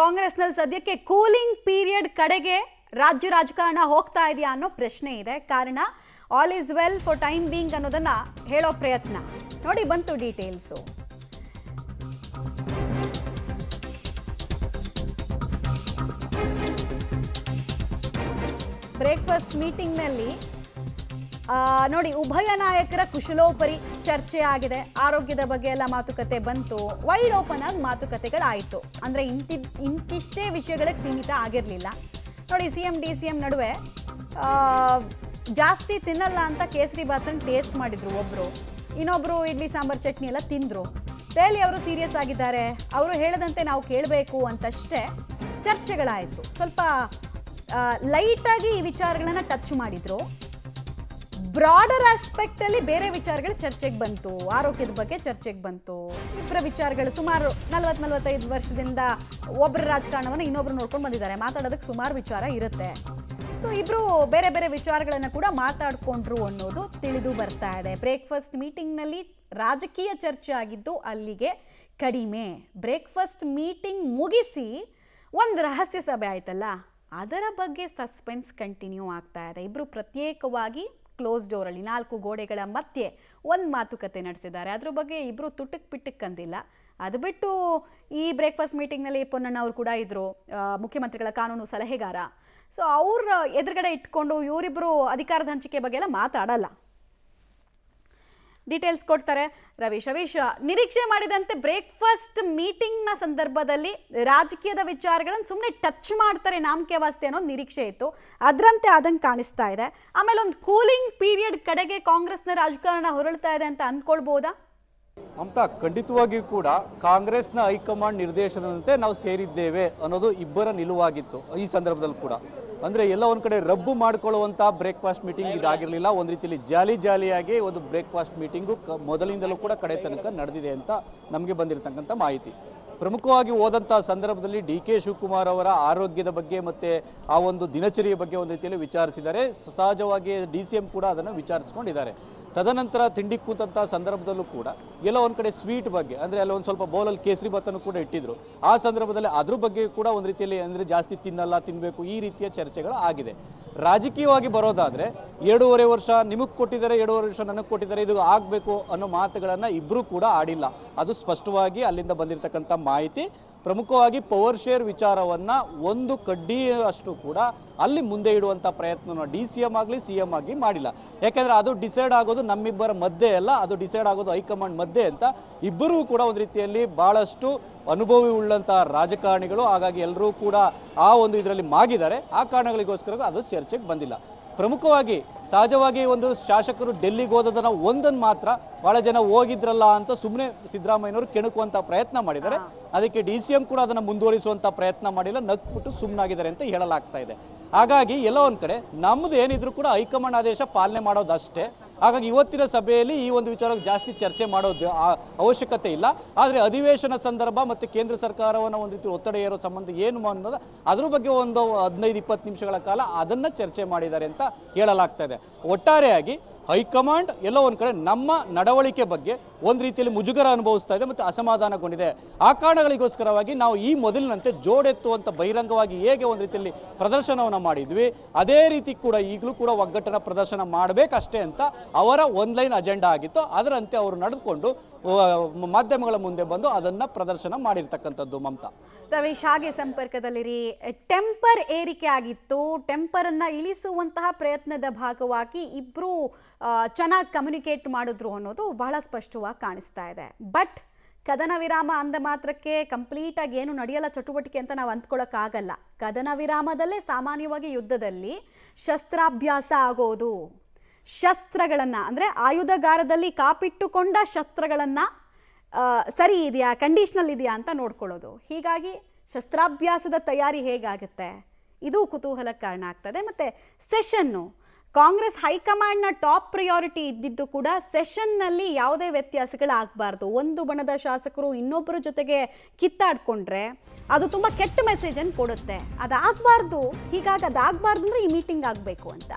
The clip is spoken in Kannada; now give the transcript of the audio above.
ಕಾಂಗ್ರೆಸ್ನಲ್ಲಿ ಸದ್ಯಕ್ಕೆ ಕೂಲಿಂಗ್ ಪೀರಿಯಡ್ ಕಡೆಗೆ ರಾಜ್ಯ ರಾಜಕಾರಣ ಹೋಗ್ತಾ ಇದೆಯಾ ಅನ್ನೋ ಪ್ರಶ್ನೆ ಇದೆ. ಕಾರಣ all is well for time being ಅನ್ನೋದನ್ನ ಹೇಳೋ ಪ್ರಯತ್ನ ನೋಡಿ. ಬಂತು ಡೀಟೇಲ್ಸು. ಬ್ರೇಕ್ಫಾಸ್ಟ್ ಮೀಟಿಂಗ್ನಲ್ಲಿ ನೋಡಿ, ಉಭಯ ನಾಯಕರ ಕುಶಲೋಪರಿ ಚರ್ಚೆ ಆಗಿದೆ. ಆರೋಗ್ಯದ ಬಗ್ಗೆ ಎಲ್ಲ ಮಾತುಕತೆ ಬಂತು. ವೈಡ್ ಓಪನ್ ಆಗಿ ಮಾತುಕತೆಗಳಾಯಿತು. ಅಂದರೆ ಇಂತಿಷ್ಟೇ ವಿಷಯಗಳಿಗೆ ಸೀಮಿತ ಆಗಿರಲಿಲ್ಲ. ನೋಡಿ, CM DCM ನಡುವೆ ಜಾಸ್ತಿ ತಿನ್ನಲ್ಲ ಅಂತ ಕೇಸರಿ ಬಾತನ್ನು ಟೇಸ್ಟ್ ಮಾಡಿದ್ರು ಒಬ್ಬರು, ಇನ್ನೊಬ್ಬರು ಇಡ್ಲಿ ಸಾಂಬಾರ್ ಚಟ್ನಿ ಎಲ್ಲ ತಿಂದರು. ತೇಲಿ ಅವರು ಸೀರಿಯಸ್ ಆಗಿದ್ದಾರೆ, ಅವರು ಹೇಳದಂತೆ ನಾವು ಕೇಳಬೇಕು ಅಂತಷ್ಟೇ ಚರ್ಚೆಗಳಾಯಿತು. ಸ್ವಲ್ಪ ಲೈಟಾಗಿ ಈ ವಿಚಾರಗಳನ್ನು ಟಚ್ ಮಾಡಿದ್ರು. ಬ್ರಾಡರ್ ಆಸ್ಪೆಕ್ಟ್ ಅಲ್ಲಿ ಬೇರೆ ವಿಚಾರಗಳು ಚರ್ಚೆಗೆ ಬಂತು. ಆರೋಗ್ಯದ ಬಗ್ಗೆ ಚರ್ಚೆಗೆ ಬಂತು. ಇಬ್ಬರ ವಿಚಾರಗಳು ಸುಮಾರು 40-45 ವರ್ಷದಿಂದ ಒಬ್ಬರ ರಾಜಕಾರಣವನ್ನು ಇನ್ನೊಬ್ರು ನೋಡ್ಕೊಂಡು ಬಂದಿದ್ದಾರೆ. ಮಾತಾಡೋದಕ್ಕೆ ಸುಮಾರು ವಿಚಾರ ಇರುತ್ತೆ. ಸೊ ಇಬ್ರು ಬೇರೆ ಬೇರೆ ವಿಚಾರಗಳನ್ನು ಕೂಡ ಮಾತಾಡ್ಕೊಂಡ್ರು ಅನ್ನೋದು ತಿಳಿದು ಬರ್ತಾ ಇದೆ. ಬ್ರೇಕ್ಫಾಸ್ಟ್ ಮೀಟಿಂಗ್ನಲ್ಲಿ ರಾಜಕೀಯ ಚರ್ಚೆ ಆಗಿದ್ದು ಅಲ್ಲಿಗೆ ಕಡಿಮೆ. ಬ್ರೇಕ್ಫಾಸ್ಟ್ ಮೀಟಿಂಗ್ ಮುಗಿಸಿ ಒಂದು ರಹಸ್ಯ ಸಭೆ ಆಯ್ತಲ್ಲ, ಅದರ ಬಗ್ಗೆ ಸಸ್ಪೆನ್ಸ್ ಕಂಟಿನ್ಯೂ ಆಗ್ತಾ ಇದೆ. ಇಬ್ರು ಪ್ರತ್ಯೇಕವಾಗಿ ಕ್ಲೋಸ್ ಡೋರಲ್ಲಿ 4 ಗೋಡೆಗಳ ಮಧ್ಯೆ ಒಂದು ಮಾತುಕತೆ ನಡೆಸಿದ್ದಾರೆ. ಅದ್ರ ಬಗ್ಗೆ ಇಬ್ಬರು ತುಟಕ್ ಪಿಟ್ಟಕ್ ಅಂದಿಲ್ಲ. ಅದು ಬಿಟ್ಟು ಈ ಬ್ರೇಕ್ಫಾಸ್ಟ್ ಮೀಟಿಂಗ್ನಲ್ಲಿ ಪೊನ್ನಣ್ಣ ಅವರು ಕೂಡ ಇದ್ದರು, ಮುಖ್ಯಮಂತ್ರಿಗಳ ಕಾನೂನು ಸಲಹೆಗಾರ. ಸೊ ಅವ್ರ ಎದುರುಗಡೆ ಇಟ್ಕೊಂಡು ಇವರಿಬ್ಬರು ಅಧಿಕಾರದ ಹಂಚಿಕೆ ಬಗ್ಗೆ ಎಲ್ಲ ಮಾತಾಡಲ್ಲ. ಡೀಟೇಲ್ಸ್ ಕೊಡ್ತಾರೆ ರವೀಶ್. ನಿರೀಕ್ಷೆ ಮಾಡಿದಂತೆ ಬ್ರೇಕ್ಫಾಸ್ಟ್ ಮೀಟಿಂಗ್ನ ಸಂದರ್ಭದಲ್ಲಿ ರಾಜಕೀಯದ ವಿಚಾರಗಳನ್ನು ಸುಮ್ಮನೆ ಟಚ್ ಮಾಡ್ತಾರೆ ನಾಮಕೆ ವಾಸ್ತೆ ಅನ್ನೋ ನಿರೀಕ್ಷೆ ಇತ್ತು. ಅದರಂತೆ ಆದಂಗೆ ಕಾಣಿಸ್ತಾ ಇದೆ. ಆಮೇಲೆ ಒಂದು ಕೂಲಿಂಗ್ ಪೀರಿಯಡ್ ಕಡೆಗೆ ಕಾಂಗ್ರೆಸ್ನ ರಾಜಕಾರಣ ಹೊರಳ್ತಾ ಇದೆ ಅಂತ ಅಂದ್ಕೊಳ್ಬೋದಾ? ಅಂತ ಖಂಡಿತವಾಗಿಯೂ ಕೂಡ ಕಾಂಗ್ರೆಸ್ನ ಹೈಕಮಾಂಡ್ ನಿರ್ದೇಶನದಂತೆ ನಾವು ಸೇರಿದ್ದೇವೆ ಅನ್ನೋದು ಇಬ್ಬರ ನಿಲುವಾಗಿತ್ತು ಈ ಸಂದರ್ಭದಲ್ಲಿ ಕೂಡ. ಅಂದರೆ ಎಲ್ಲ ಒಂದು ಕಡೆ ರಬ್ಬು ಮಾಡಿಕೊಳ್ಳುವಂಥ ಬ್ರೇಕ್ಫಾಸ್ಟ್ ಮೀಟಿಂಗ್ ಇದಾಗಿರಲಿಲ್ಲ. ಒಂದು ರೀತಿಯಲ್ಲಿ ಜಾಲಿಯಾಗಿ ಒಂದು ಬ್ರೇಕ್ಫಾಸ್ಟ್ ಮೀಟಿಂಗು ಮೊದಲಿಂದಲೂ ಕೂಡ ಕಡೆ ತನಕ ನಡೆದಿದೆ ಅಂತ ನಮಗೆ ಬಂದಿರತಕ್ಕಂಥ ಮಾಹಿತಿ. ಪ್ರಮುಖವಾಗಿ ಹೋದಂಥ ಸಂದರ್ಭದಲ್ಲಿ DK ಶಿವಕುಮಾರ್ ಅವರ ಆರೋಗ್ಯದ ಬಗ್ಗೆ ಮತ್ತು ಆ ಒಂದು ದಿನಚರಿಯ ಬಗ್ಗೆ ಒಂದು ರೀತಿಯಲ್ಲಿ ವಿಚಾರಿಸಿದ್ದಾರೆ. ಸಹಜವಾಗಿ DCM ಕೂಡ ಅದನ್ನು ವಿಚಾರಿಸ್ಕೊಂಡಿದ್ದಾರೆ. ತದನಂತರ ತಿಂಡಿ ಕೂತಂಥ ಸಂದರ್ಭದಲ್ಲೂ ಕೂಡ ಎಲ್ಲ ಒಂದು ಕಡೆ ಸ್ವೀಟ್ ಬಗ್ಗೆ, ಅಂದರೆ ಅಲ್ಲಿ ಒಂದು ಸ್ವಲ್ಪ ಬೌಲಲ್ಲಿ ಕೇಸರಿ ಭಾತನ್ನು ಕೂಡ ಇಟ್ಟಿದ್ರು. ಆ ಸಂದರ್ಭದಲ್ಲಿ ಅದ್ರ ಬಗ್ಗೆ ಕೂಡ ಒಂದು ರೀತಿಯಲ್ಲಿ ಅಂದರೆ ಜಾಸ್ತಿ ತಿನ್ನಬೇಕು, ಈ ರೀತಿಯ ಚರ್ಚೆಗಳು ಆಗಿದೆ. ರಾಜಕೀಯವಾಗಿ ಬರೋದಾದರೆ 2.5 ವರ್ಷ ನಿಮಗೆ ಕೊಟ್ಟಿದ್ದಾರೆ, 2.5 ವರ್ಷ ನನಗೆ ಕೊಟ್ಟಿದ್ದಾರೆ, ಇದು ಆಗಬೇಕು ಅನ್ನೋ ಮಾತುಗಳನ್ನು ಇಬ್ಬರೂ ಕೂಡ ಆಡಿಲ್ಲ. ಅದು ಸ್ಪಷ್ಟವಾಗಿ ಅಲ್ಲಿಂದ ಬಂದಿರತಕ್ಕಂಥ ಮಾಹಿತಿ. ಪ್ರಮುಖವಾಗಿ ಪವರ್ ಶೇರ್ ವಿಚಾರವನ್ನು ಒಂದು ಕಡ್ಡಿಯಷ್ಟು ಕೂಡ ಅಲ್ಲಿ ಮುಂದೆ ಇಡುವಂಥ ಪ್ರಯತ್ನ DCM ಆಗಲಿ CM ಆಗಲಿ ಮಾಡಿಲ್ಲ. ಯಾಕೆಂದರೆ ಅದು ಡಿಸೈಡ್ ಆಗೋದು ನಮ್ಮಿಬ್ಬರ ಮಧ್ಯೆ ಅಲ್ಲ, ಅದು ಡಿಸೈಡ್ ಆಗೋದು ಹೈಕಮಾಂಡ್ ಮಧ್ಯೆ ಅಂತ ಇಬ್ಬರೂ ಕೂಡ ಒಂದು ರೀತಿಯಲ್ಲಿ ಭಾಳಷ್ಟು ಅನುಭವಿ ಉಳ್ಳಂಥ ರಾಜಕಾರಣಿಗಳು. ಹಾಗಾಗಿ ಎಲ್ಲರೂ ಕೂಡ ಆ ಒಂದು ಇದರಲ್ಲಿ ಮಾಗಿದ್ದಾರೆ. ಆ ಕಾರಣಗಳಿಗೋಸ್ಕರ ಅದು ಚರ್ಚೆಗೆ ಬಂದಿಲ್ಲ. ಪ್ರಮುಖವಾಗಿ ಸಹಜವಾಗಿ ಒಂದು ಶಾಸಕರು ಡೆಲ್ಲಿಗೆ ಹೋದದನ್ನು ಒಂದನ್ನು ಮಾತ್ರ ಬಹಳ ಜನ ಹೋಗಿದ್ರಲ್ಲ ಅಂತ ಸುಮ್ಮನೆ ಸಿದ್ದರಾಮಯ್ಯನವರು ಕೆಣಕುವಂಥ ಪ್ರಯತ್ನ ಮಾಡಿದ್ದಾರೆ. ಅದಕ್ಕೆ DCM ಕೂಡ ಅದನ್ನು ಮುಂದುವರಿಸುವಂಥ ಪ್ರಯತ್ನ ಮಾಡಿಲ್ಲ, ನಕ್ಬಿಟ್ಟು ಸುಮ್ಮನಾಗಿದ್ದಾರೆ ಅಂತ ಹೇಳಲಾಗ್ತಾ ಇದೆ. ಹಾಗಾಗಿ ಎಲ್ಲ ಒಂದು ಕಡೆ ನಮ್ಮದು ಏನಿದ್ರು ಕೂಡ ಹೈಕಮಾಂಡ್ ಆದೇಶ ಪಾಲನೆ ಮಾಡೋದಷ್ಟೇ. ಹಾಗಾಗಿ ಇವತ್ತಿನ ಸಭೆಯಲ್ಲಿ ಈ ಒಂದು ವಿಚಾರಕ್ಕೆ ಜಾಸ್ತಿ ಚರ್ಚೆ ಮಾಡೋದು ಅವಶ್ಯಕತೆ ಇಲ್ಲ. ಆದರೆ ಅಧಿವೇಶನ ಸಂದರ್ಭ ಮತ್ತು ಕೇಂದ್ರ ಸರ್ಕಾರವನ್ನು ಒಂದು ರೀತಿ ಒತ್ತಡ ಏರೋ ಸಂಬಂಧ ಏನು ಅನ್ನೋದು ಅದ್ರ ಬಗ್ಗೆ ಒಂದು 15-20 ನಿಮಿಷಗಳ ಕಾಲ ಅದನ್ನು ಚರ್ಚೆ ಮಾಡಿದ್ದಾರೆ ಅಂತ ಹೇಳಲಾಗ್ತಾ ಇದೆ. ಒಟ್ಟಾರೆಯಾಗಿ ಹೈಕಮಾಂಡ್ ಎಲ್ಲೋ ಒಂದು ಕಡೆ ನಮ್ಮ ನಡವಳಿಕೆ ಬಗ್ಗೆ ಒಂದು ರೀತಿಯಲ್ಲಿ ಮುಜುಗರ ಅನುಭವಿಸ್ತಾ ಇದೆ ಮತ್ತು ಅಸಮಾಧಾನಗೊಂಡಿದೆ. ಆ ಕಾರಣಗಳಿಗೋಸ್ಕರವಾಗಿ ನಾವು ಈ ಮೊದಲಿನಂತೆ ಜೋಡೆತ್ತುವಂಥ ಬಹಿರಂಗವಾಗಿ ಹೇಗೆ ಒಂದು ರೀತಿಯಲ್ಲಿ ಪ್ರದರ್ಶನವನ್ನು ಮಾಡಿದ್ವಿ, ಅದೇ ರೀತಿ ಕೂಡ ಈಗಲೂ ಕೂಡ ಒಗ್ಗಟ್ಟಿನ ಪ್ರದರ್ಶನ ಮಾಡಬೇಕಷ್ಟೇ ಅಂತ ಅವರ ಲೈನ್ ಅಜೆಂಡಾ ಆಗಿತ್ತು. ಅದರಂತೆ ಅವರು ನಡೆದುಕೊಂಡು ಮಾಧ್ಯಮಗಳ ಮುಂದೆ ಬಂದು ಅದನ್ನ ಪ್ರದರ್ಶನ ಮಾಡಿರ್ತಕ್ಕಂಥದ್ದು. ಮಮತಾ, ರವೀಶ್ ಹಾಗೆ ಸಂಪರ್ಕದಲ್ಲಿರಿ. ಟೆಂಪರ್ ಏರಿಕೆ ಆಗಿತ್ತು. ಟೆಂಪರ್ ಅನ್ನ ಇಳಿಸುವಂತಹ ಪ್ರಯತ್ನದ ಭಾಗವಾಗಿ ಇಬ್ರು ಚೆನ್ನಾಗಿ ಕಮ್ಯುನಿಕೇಟ್ ಮಾಡಿದ್ರು ಅನ್ನೋದು ಬಹಳ ಸ್ಪಷ್ಟವಾಗಿ ಕಾಣಿಸ್ತಾ ಇದೆ. ಬಟ್ ಕದನ ವಿರಾಮ ಅಂದ ಮಾತ್ರಕ್ಕೆ ಕಂಪ್ಲೀಟ್ ಆಗಿ ಏನು ನಡೆಯಲ್ಲ ಚಟುವಟಿಕೆ ಅಂತ ನಾವು ಅಂದ್ಕೊಳ್ಳೋಕ್ಕಾಗಲ್ಲ. ಕದನ ವಿರಾಮದಲ್ಲೇ ಸಾಮಾನ್ಯವಾಗಿ ಯುದ್ಧದಲ್ಲಿ ಶಸ್ತ್ರಾಭ್ಯಾಸ ಆಗೋದು. ಶಸ್ತ್ರಗಳನ್ನು ಅಂದರೆ ಆಯುಧಗಾರದಲ್ಲಿ ಕಾಪಿಟ್ಟುಕೊಂಡ ಶಸ್ತ್ರಗಳನ್ನು ಸರಿ ಇದೆಯಾ, ಕಂಡೀಷ್ನಲ್ ಇದೆಯಾ ಅಂತ ನೋಡ್ಕೊಳ್ಳೋದು. ಹೀಗಾಗಿ ಶಸ್ತ್ರಾಭ್ಯಾಸದ ತಯಾರಿ ಹೇಗಾಗುತ್ತೆ ಇದು ಕುತೂಹಲಕ್ಕೆ ಕಾರಣ ಆಗ್ತದೆ. ಮತ್ತು ಸೆಷನ್ನು ಕಾಂಗ್ರೆಸ್ ಹೈಕಮಾಂಡ್ನ ಟಾಪ್ ಪ್ರಿಯಾರಿಟಿ ಇದ್ದಿದ್ದು ಕೂಡ ಸೆಷನ್ನಲ್ಲಿ ಯಾವುದೇ ವ್ಯತ್ಯಾಸಗಳಾಗಬಾರ್ದು. ಒಂದು ಬಣದ ಶಾಸಕರು ಇನ್ನೊಬ್ಬರ ಜೊತೆಗೆ ಕಿತ್ತಾಡ್ಕೊಂಡ್ರೆ ಅದು ತುಂಬ ಕೆಟ್ಟ ಮೆಸೇಜನ್ನು ಕೊಡುತ್ತೆ. ಅದಾಗಬಾರ್ದು. ಹೀಗಾಗಿ ಅದಾಗಬಾರ್ದು ಅಂದರೆ ಈ ಮೀಟಿಂಗ್ ಆಗಬೇಕು ಅಂತ